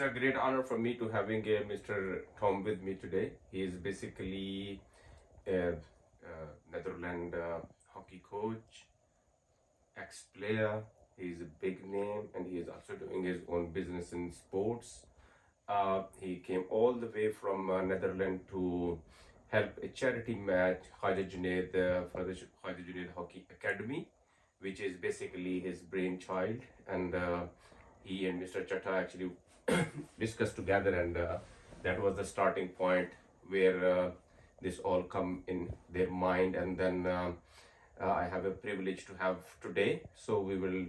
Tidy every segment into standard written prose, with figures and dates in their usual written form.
It's a great honor for me to having Mr. Tom with me today. He is basically a, Netherlands hockey coach, ex-player. He's a big name, and he is also doing his own business in sports. He came all the way from Netherlands to help a charity match, Khawja Junaid, for the Khawja Junaid Hockey Academy, which is basically his brainchild. And he and Mr. Chatta actually discussed together, and that was the starting point where this all come in their mind. And then I have a privilege to have today. So we will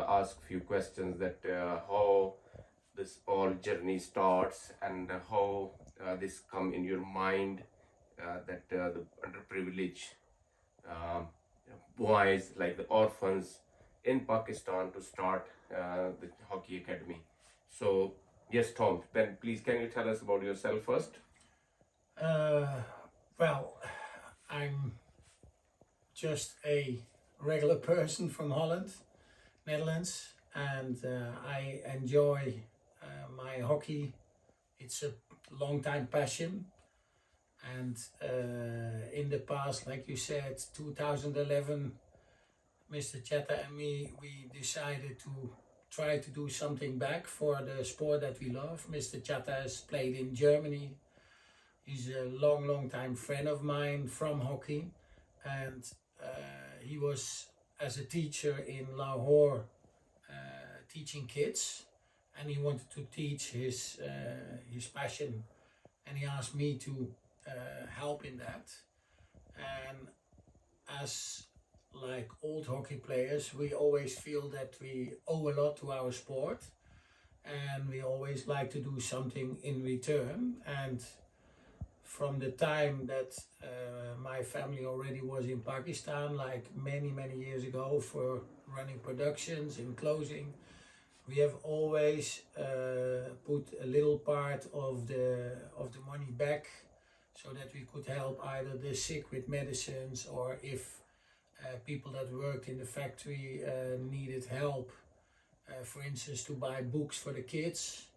ask few questions that how this all journey starts and how this come in your mind that the underprivileged boys like the orphans in Pakistan to start the hockey academy. So yes, Tom, then please can you tell us about yourself first? Well, I'm just a regular person from Holland, Netherlands, and I enjoy my hockey. It's a long time passion, and in the past, like you said, 2011, Mr. Chetta and me, we decided to try to do something back for the sport that we love. Mr. Chetta has played in Germany. He's a long time friend of mine from hockey, and he was as a teacher in Lahore teaching kids, and he wanted to teach his passion, and he asked me to help in that. And as like old hockey players, we always feel that we owe a lot to our sport, and we always like to do something in return. And from the time that my family already was in Pakistan, like many years ago, for running productions in clothing, we have always put a little part of the money back so that we could help either the sick with medicines, or if people that worked in the factory needed help, for instance, to buy books for the kids.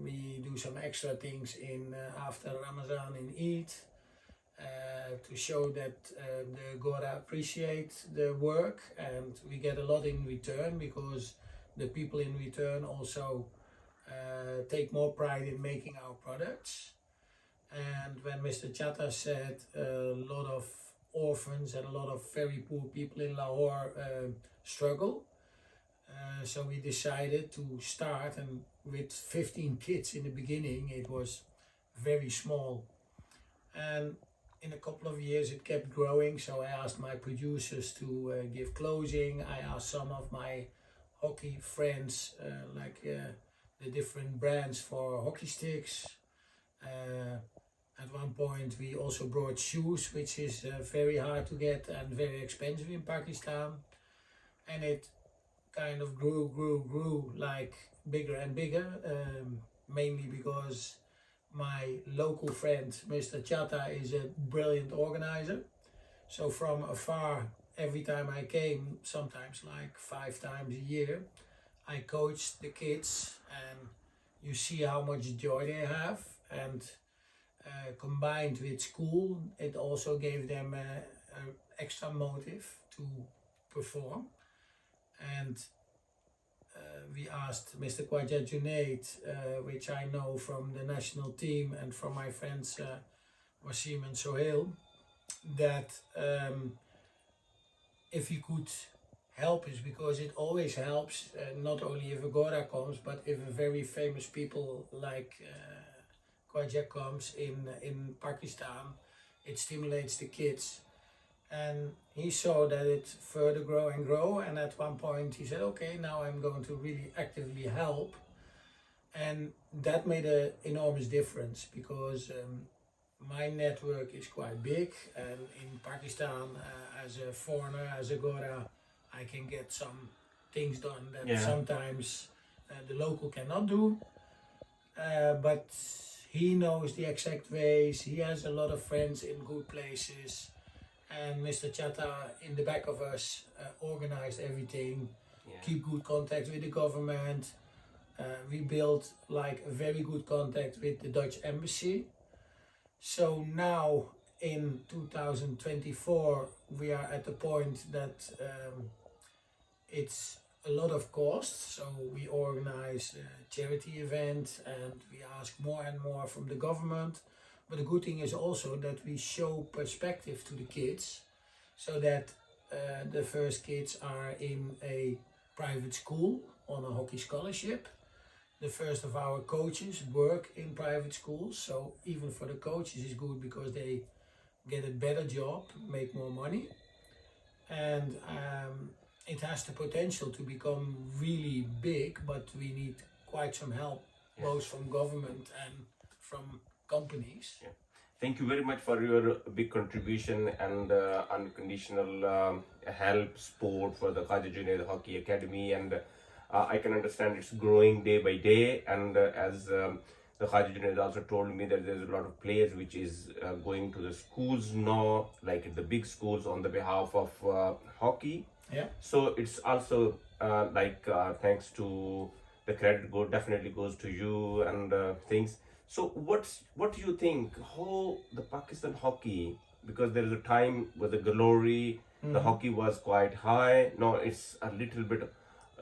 We do some extra things in after Ramadan in Eid to show that the Gora appreciate the work, and we get a lot in return because the people in return also take more pride in making our products. And when Mr. Chatta said a lot of orphans and a lot of very poor people in Lahore struggle, so we decided to start, and with 15 kids in the beginning, it was very small. And in a couple of years it kept growing, so I asked my producers to give clothing. I asked some of my hockey friends, the different brands for hockey sticks. At one point we also brought shoes, which is very hard to get and very expensive in Pakistan. And it kind of grew like bigger and bigger, mainly because my local friend Mr. Chatta is a brilliant organizer. So from afar, every time I came, sometimes like 5 times a year, I coached the kids, and you see how much joy they have. And combined with school, it also gave them an extra motive to perform. And we asked Mr. Khawja Junaid, which I know from the national team and from my friends Wasim and Sohail, that if he could help us, because it always helps, not only if a Gora comes, but if a very famous people like Khawja comes in Pakistan, it stimulates the kids. And he saw that it further grow and grow, and at one point he said, okay, now I'm going to really actively help. And that made an enormous difference, because my network is quite big, and in Pakistan, as a foreigner, as a Gora, I can get some things done that sometimes the local cannot do. But he knows the exact ways, he has a lot of friends in good places. And Mr. Chatta, in the back of us, organized everything, keep good contact with the government, we built like a very good contact with the Dutch embassy. So now in 2024 we are at the point that it's a lot of cost. So we organize a charity event and we ask more and more from the government. But the good thing is also that we show perspective to the kids, so that the first kids are in a private school on a hockey scholarship. The first of our coaches work in private schools, so even for the coaches it's good because they get a better job, make more money, and it has the potential to become really big, but we need quite some help, both from government and from companies. Yeah. Thank you very much for your big contribution and unconditional help, support for the Khawja Junaid Hockey Academy, and I can understand it's growing day by day. And as the Khawja Junaid also told me that there's a lot of players which is going to the schools now, like the big schools, on the behalf of hockey. Yeah. So it's also thanks to the credit definitely goes to you and things. So what do you think? How the Pakistan hockey, because there is a time where the glory, the hockey was quite high. Now it's a little bit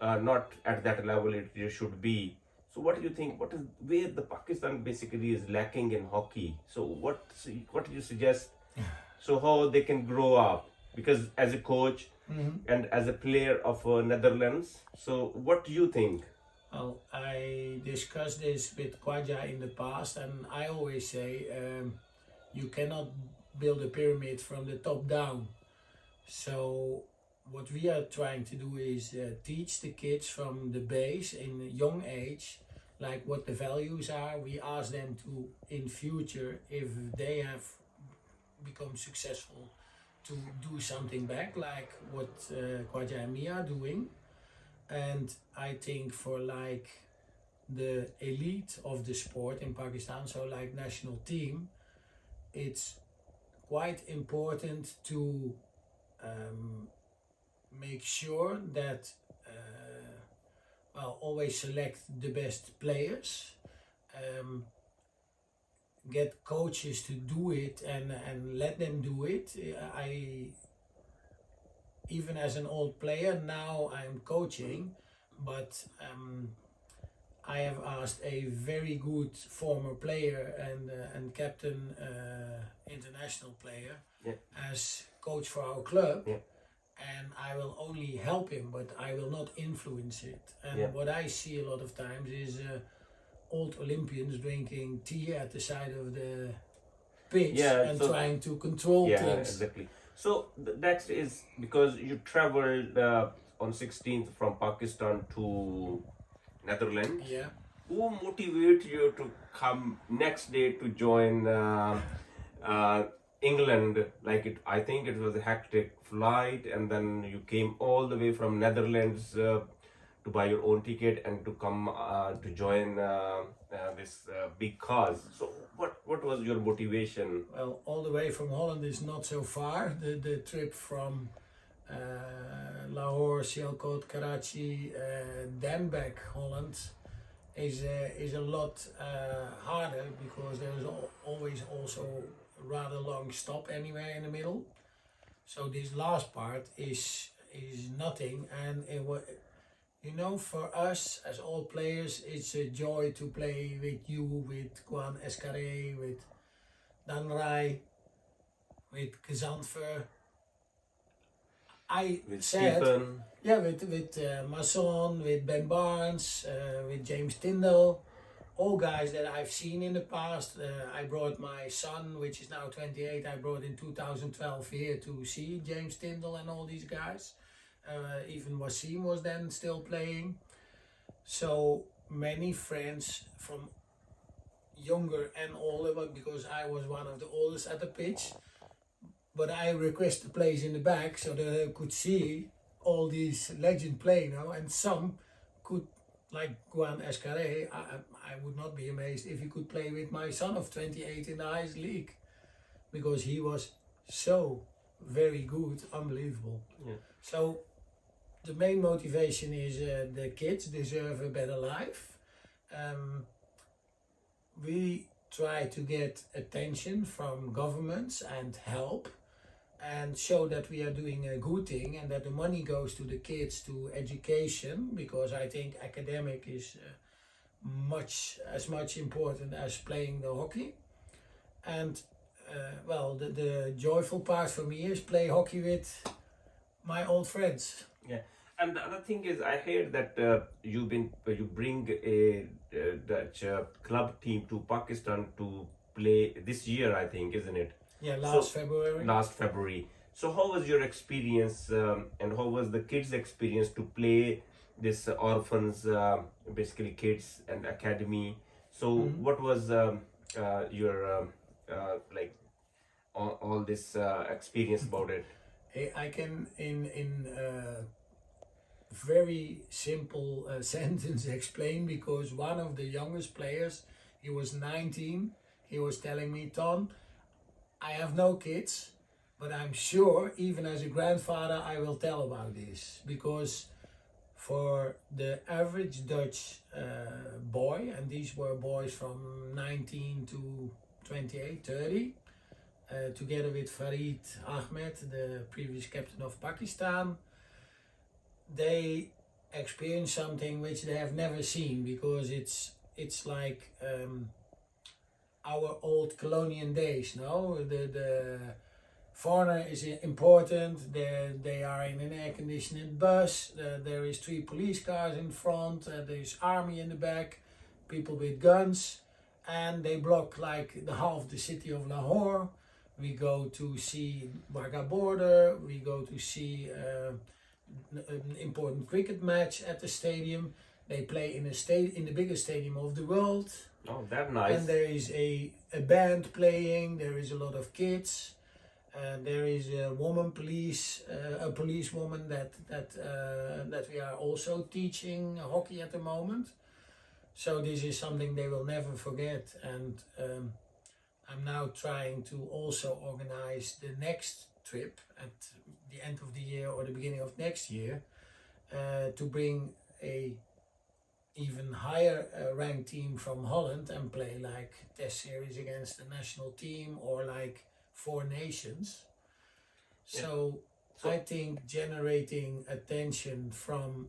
not at that level it should be. So what do you think? What is where the Pakistan basically is lacking in hockey? So what do you suggest? So how they can grow up? Because as a coach and as a player of Netherlands, so what do you think? Well, I discussed this with Khawja in the past, and I always say you cannot build a pyramid from the top down. So what we are trying to do is teach the kids from the base in a young age, like what the values are. We ask them to, in future, if they have become successful, to do something back, like what Khawja and me are doing. And I think for like the elite of the sport in Pakistan, so like national team, it's quite important to make sure that always select the best players, get coaches to do it and let them do it. Even as an old player, now I'm coaching, but I have asked a very good former player and captain international player as coach for our club, and I will only help him, but I will not influence it. And what I see a lot of times is old Olympians drinking tea at the side of the pitch and trying to control things. Yeah, exactly. So that is because you traveled on 16th from Pakistan to Netherlands. Yeah. Who motivated you to come next day to join England? I think it was a hectic flight, and then you came all the way from Netherlands to buy your own ticket and to come to join this big cause. So what was your motivation? Well, all the way from Holland is not so far. The trip from Lahore, Sialkot, Karachi, then back Holland is a lot harder, because there is always also a rather long stop anywhere in the middle. So this last part is nothing, and for us as all players, it's a joy to play with you, with Kwan Eskare, with Dan Rai, with Kazantver. With Stephen. Yeah, with Masson, with Ben Barnes, with James Tyndall, all guys that I've seen in the past. I brought my son, which is now 28, I brought in 2012 here to see James Tyndall and all these guys. Even Wasim was then still playing. So many friends from younger and older, because I was one of the oldest at the pitch. But I request a place in the back so that I could see all these legends play now, and some could, like Guan Escaré. I would not be amazed if he could play with my son of 28 in the highest league, because he was so very good, unbelievable. Yeah. So the main motivation is the kids deserve a better life, um, we try to get attention from governments and help and show that we are doing a good thing and that the money goes to the kids, to education, because I think academic is much important as playing the hockey. And well, the joyful part for me is play hockey with my old friends. Yeah, and the other thing is, I heard that you bring a Dutch club team to Pakistan to play this year, I think, isn't it? Yeah, So last February. last February. So how was your experience, and how was the kids' experience to play this orphans, basically kids and academy? So what was your like all this experience about it? I can in very simple sentence explain, because one of the youngest players, he was 19, he was telling me, Ton, I have no kids, but I'm sure even as a grandfather I will tell about this, because for the average Dutch boy, and these were boys from 19 to 28, 30, together with Farid Ahmed, the previous captain of Pakistan, they experience something which they have never seen, because it's like our old colonial days. No, the foreigner is important. They are in an air-conditioned bus. There is 3 police cars in front. There's army in the back, people with guns, and they block like the half of the city of Lahore. We go to see Wagah border. We go to see an important cricket match at the stadium. They play in the biggest stadium of the world. Oh, that's nice. And there is a band playing. There is a lot of kids. There is a woman police, a policewoman that we are also teaching hockey at the moment. So this is something they will never forget. And I'm now trying to also organize the next trip at the end of the year or the beginning of next year, to bring a even higher ranked team from Holland and play like test series against the national team or like 4 nations. So I think generating attention from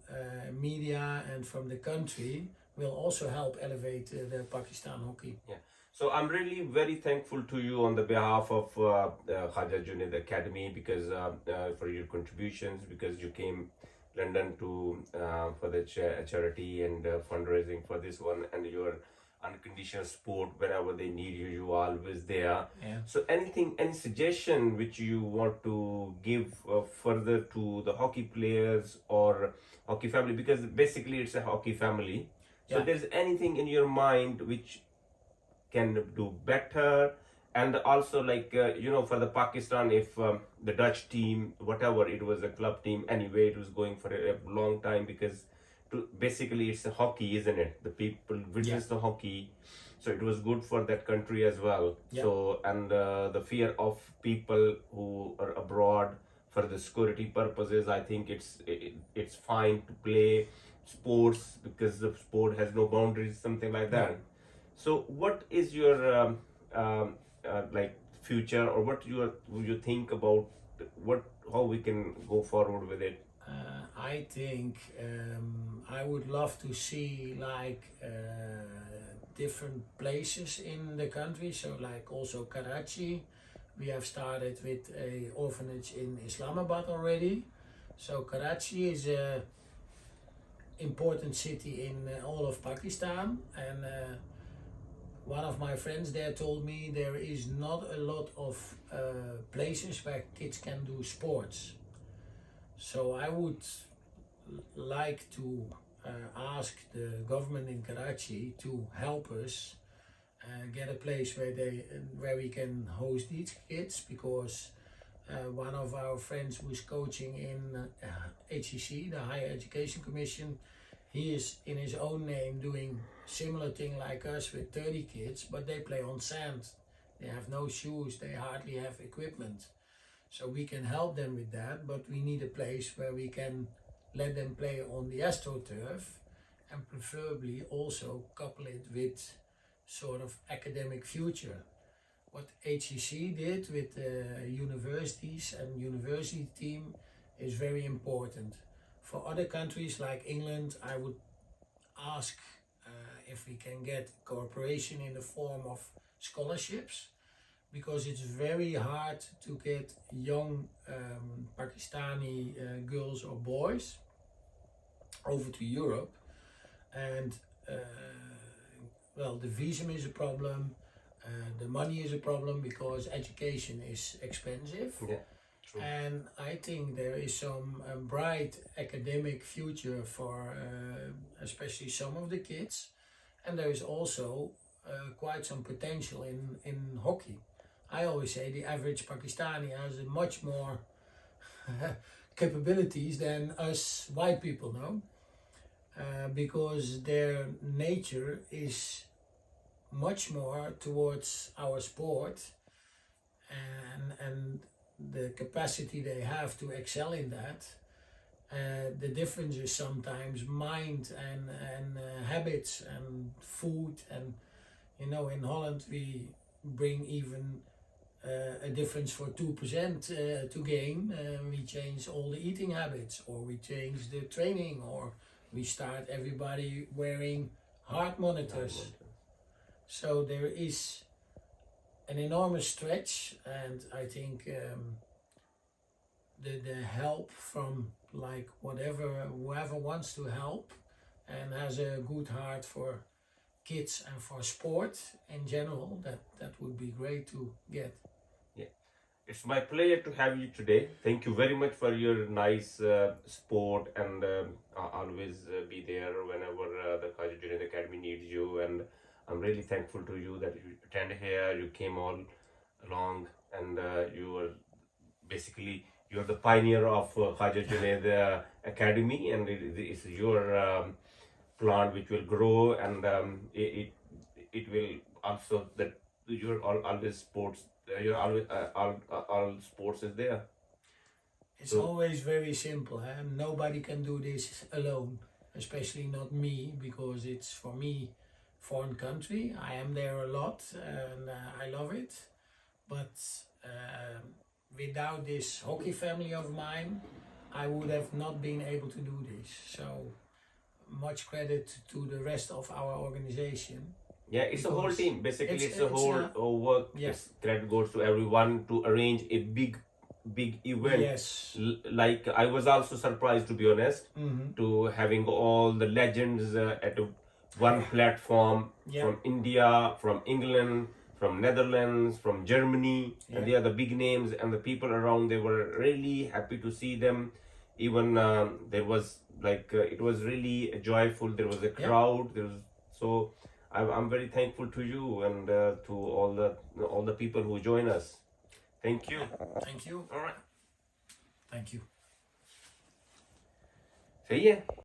media and from the country will also help elevate the Pakistan hockey. Yeah. So I'm really very thankful to you on the behalf of Khawja Junaid Academy, because for your contributions, because you came London to for the charity and fundraising for this one, and your unconditional support whenever they need you, you are always there. Yeah. So any suggestion which you want to give further to the hockey players or hockey family, because basically it's a hockey family. So there's anything in your mind which can do better, and also like for the Pakistan, if the Dutch team, whatever it was, a club team anyway, it was going for a long time, because basically it's a hockey, isn't it? The people witness the hockey, so it was good for that country as well. So, and the fear of people who are abroad for the security purposes, I think it's fine to play sports, because the sport has no boundaries, something like that. So what is your like future, or what you think about how we can go forward with it? I think I would love to see like different places in the country. So like also Karachi, we have started with a orphanage in Islamabad already. So Karachi is a important city in all of Pakistan, and one of my friends there told me there is not a lot of places where kids can do sports. So I would like to ask the government in Karachi to help us get a place where we can host these kids, because one of our friends who's coaching in HEC, the Higher Education Commission, he is in his own name doing similar thing like us with 30 kids, but they play on sand. They have no shoes, they hardly have equipment. So we can help them with that, but we need a place where we can let them play on the AstroTurf and preferably also couple it with sort of academic future. What HCC did with the universities and university team is very important. For other countries like England, I would ask if we can get cooperation in the form of scholarships, because it's very hard to get young Pakistani girls or boys over to Europe, and well, the visum is a problem, the money is a problem because education is expensive. Yeah, true. And I think there is some bright academic future for especially some of the kids, and there is also quite some potential in hockey. I always say the average Pakistani has much more capabilities than us white people, no? Because their nature is much more towards our sport, and the capacity they have to excel in that. The difference is sometimes mind and habits and food, and you know, in Holland we bring even a difference for 2% to game. We change all the eating habits, or we change the training, or we start everybody wearing heart monitors. So there is an enormous stretch, and I think the help from like whoever wants to help and has a good heart for kids and for sport in general, that would be great to get. Yeah, it's my pleasure to have you today. Thank you very much for your nice support, and I'll always be there whenever the Khawja Junaid Academy needs you, and I'm really thankful to you that you attend here, you came all along, and you were basically, you're the pioneer of Khawja Junaid Academy, and it's your plant which will grow, and it will also, that you're always sports, you're always all sports is there. It's always very simple, eh? Nobody can do this alone, especially not me, because it's for me foreign country. I am there a lot and I love it, but without this hockey family of mine, I would have not been able to do this. So much credit to the rest of our organization. Yeah, it's a whole team. Basically, it's a it's whole work. yeah. Credit goes to everyone to arrange a big event. Yes. Like, I was also surprised, to be honest, Mm-hmm. to having all the legends at one platform, Yeah. from India, from England, from Netherlands, from Germany, Yeah. and they are the big names, and the people around, they were really happy to see them. Even there was like it was really joyful. There was a crowd. There was, so I'm very thankful to you, and to all the people who join us. Thank you. Thank you. All right. Thank you. सही है